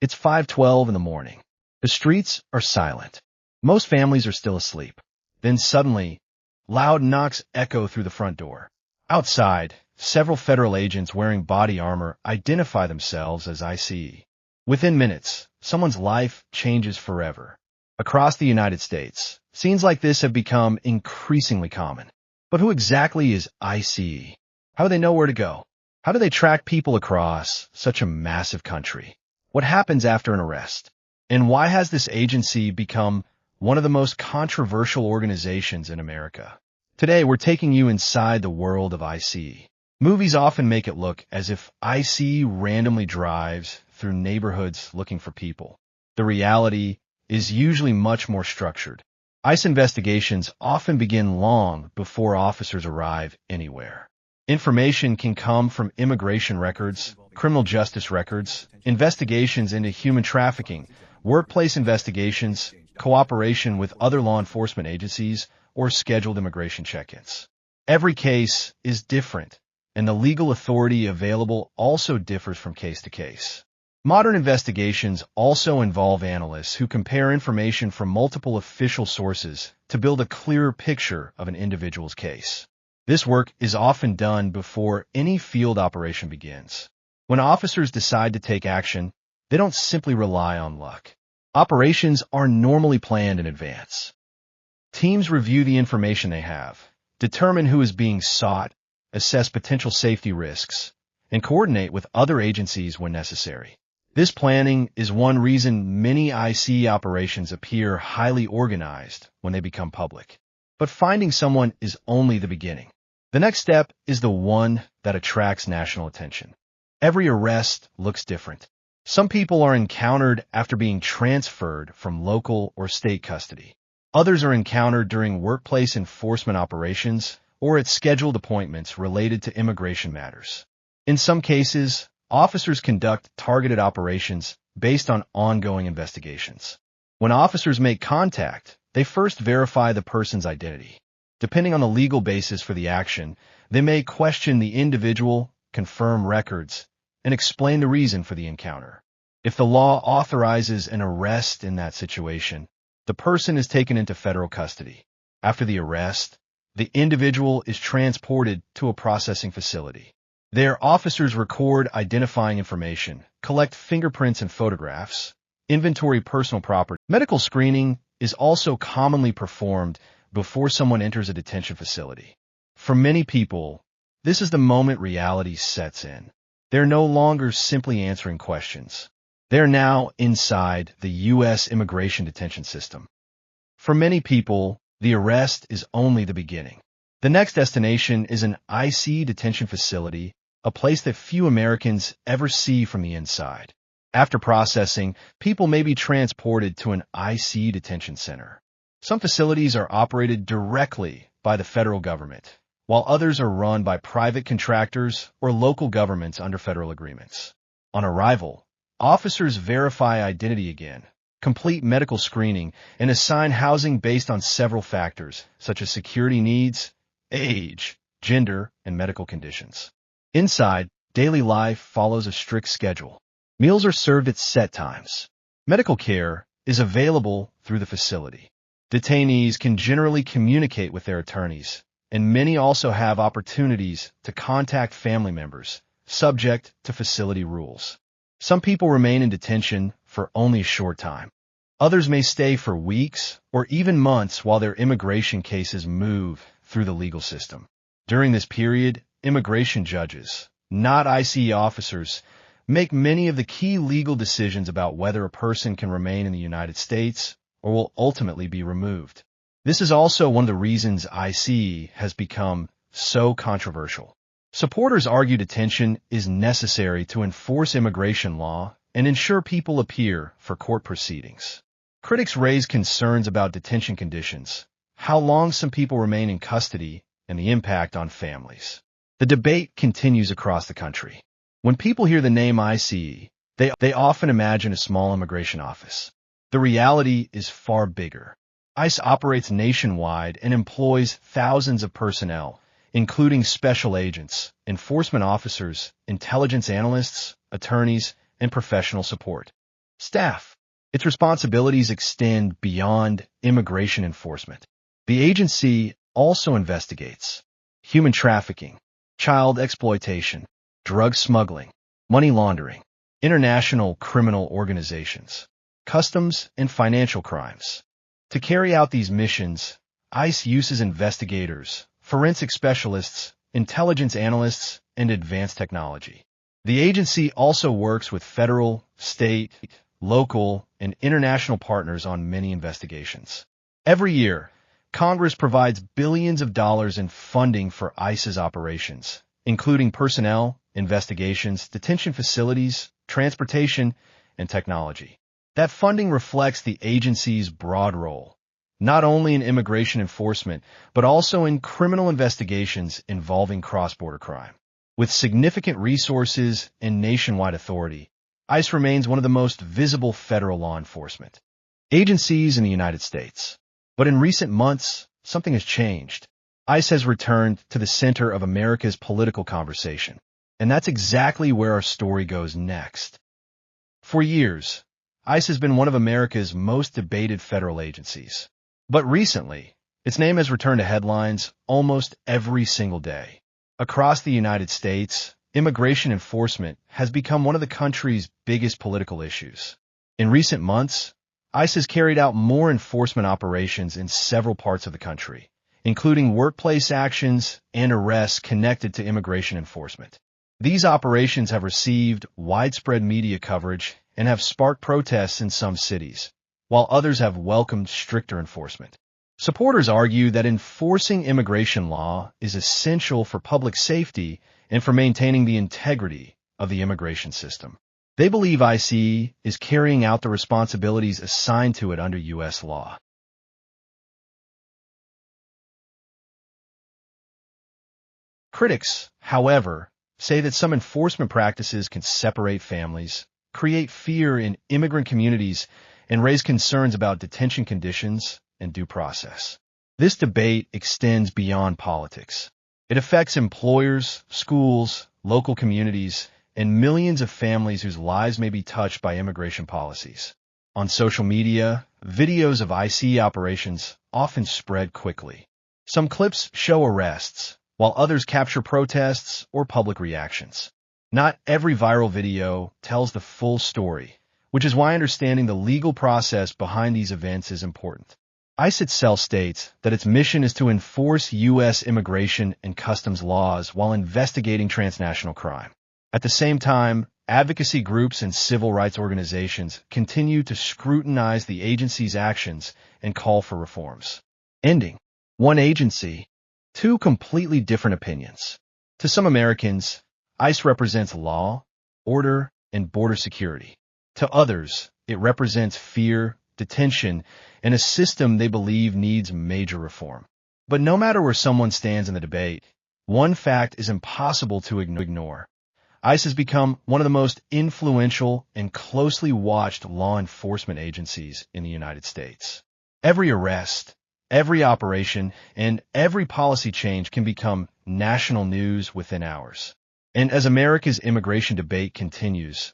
It's 5:12 in the morning. The streets are silent. Most families are still asleep. Then suddenly, loud knocks echo through the front door. Outside, several federal agents wearing body armor identify themselves as ICE. Within minutes, someone's life changes forever. Across the United States, scenes like this have become increasingly common. But who exactly is ICE? How do they know where to go? How do they track people across such a massive country? What happens after an arrest? And why has this agency become one of the most controversial organizations in America? Today, we're taking you inside the world of ICE. Movies often make it look as if ICE randomly drives through neighborhoods looking for people. The reality is usually much more structured. ICE investigations often begin long before officers arrive anywhere. Information can come from immigration records, criminal justice records, investigations into human trafficking, workplace investigations, cooperation with other law enforcement agencies, or scheduled immigration check-ins. Every case is different, and the legal authority available also differs from case to case. Modern investigations also involve analysts who compare information from multiple official sources to build a clearer picture of an individual's case. This work is often done before any field operation begins. When officers decide to take action, they don't simply rely on luck. Operations are normally planned in advance. Teams review the information they have, determine who is being sought, assess potential safety risks, and coordinate with other agencies when necessary. This planning is one reason many ICE operations appear highly organized when they become public. But finding someone is only the beginning. The next step is the one that attracts national attention. Every arrest looks different. Some people are encountered after being transferred from local or state custody. Others are encountered during workplace enforcement operations or at scheduled appointments related to immigration matters. In some cases, officers conduct targeted operations based on ongoing investigations. When officers make contact, they first verify the person's identity. Depending on the legal basis for the action, they may question the individual, confirm records, and explain the reason for the encounter. If the law authorizes an arrest in that situation, the person is taken into federal custody. After the arrest, the individual is transported to a processing facility. There, officers record identifying information, collect fingerprints and photographs, inventory personal property. Medical screening is also commonly performed before someone enters a detention facility. For many people, this is the moment reality sets in. They're no longer simply answering questions. They're now inside the U.S. immigration detention system. For many people, the arrest is only the beginning. The next destination is an ICE detention facility, a place that few Americans ever see from the inside. After processing, people may be transported to an ICE detention center. Some facilities are operated directly by the federal government, while others are run by private contractors or local governments under federal agreements. On arrival, officers verify identity again, complete medical screening, and assign housing based on several factors, such as security needs, age, gender, and medical conditions. Inside, daily life follows a strict schedule. Meals are served at set times. Medical care is available through the facility. Detainees can generally communicate with their attorneys, and many also have opportunities to contact family members, subject to facility rules. Some people remain in detention for only a short time. Others may stay for weeks or even months while their immigration cases move through the legal system. During this period, immigration judges, not ICE officers, make many of the key legal decisions about whether a person can remain in the United States or will ultimately be removed. This is also one of the reasons ICE has become so controversial. Supporters argue detention is necessary to enforce immigration law and ensure people appear for court proceedings. Critics raise concerns about detention conditions, how long some people remain in custody, and the impact on families. The debate continues across the country. When people hear the name ICE, they often imagine a small immigration office. The reality is far bigger. ICE operates nationwide and employs thousands of personnel, including special agents, enforcement officers, intelligence analysts, attorneys, and professional support. Staff. Its responsibilities extend beyond immigration enforcement. The agency also investigates human trafficking, child exploitation, drug smuggling, money laundering, international criminal organizations, customs and financial crimes. To carry out these missions, ICE uses investigators, forensic specialists, intelligence analysts, and advanced technology. The agency also works with federal, state, local, and international partners on many investigations. Every year, Congress provides billions of dollars in funding for ICE's operations, including personnel, investigations, detention facilities, transportation, and technology. That funding reflects the agency's broad role, not only in immigration enforcement, but also in criminal investigations involving cross-border crime. With significant resources and nationwide authority, ICE remains one of the most visible federal law enforcement agencies in the United States. But in recent months, something has changed. ICE has returned to the center of America's political conversation. And that's exactly where our story goes next. For years, ICE has been one of America's most debated federal agencies. But recently, its name has returned to headlines almost every single day. Across the United States, immigration enforcement has become one of the country's biggest political issues. In recent months, ICE has carried out more enforcement operations in several parts of the country, including workplace actions and arrests connected to immigration enforcement. These operations have received widespread media coverage and have sparked protests in some cities, while others have welcomed stricter enforcement. Supporters argue that enforcing immigration law is essential for public safety and for maintaining the integrity of the immigration system. They believe ICE is carrying out the responsibilities assigned to it under U.S. law. Critics, however, say that some enforcement practices can separate families, create fear in immigrant communities, and raise concerns about detention conditions and due process. This debate extends beyond politics. It affects employers, schools, local communities, and millions of families whose lives may be touched by immigration policies. On social media, videos of ICE operations often spread quickly. Some clips show arrests, while others capture protests or public reactions. Not every viral video tells the full story, which is why understanding the legal process behind these events is important. ICE itself states that its mission is to enforce U.S. immigration and customs laws while investigating transnational crime. At the same time, advocacy groups and civil rights organizations continue to scrutinize the agency's actions and call for reforms. Ending. One agency, two completely different opinions. To some Americans, ICE represents law, order, and border security. To others, it represents fear, detention, and a system they believe needs major reform. But no matter where someone stands in the debate, one fact is impossible to ignore. ICE has become one of the most influential and closely watched law enforcement agencies in the United States. Every arrest, every operation, and every policy change can become national news within hours. And as America's immigration debate continues,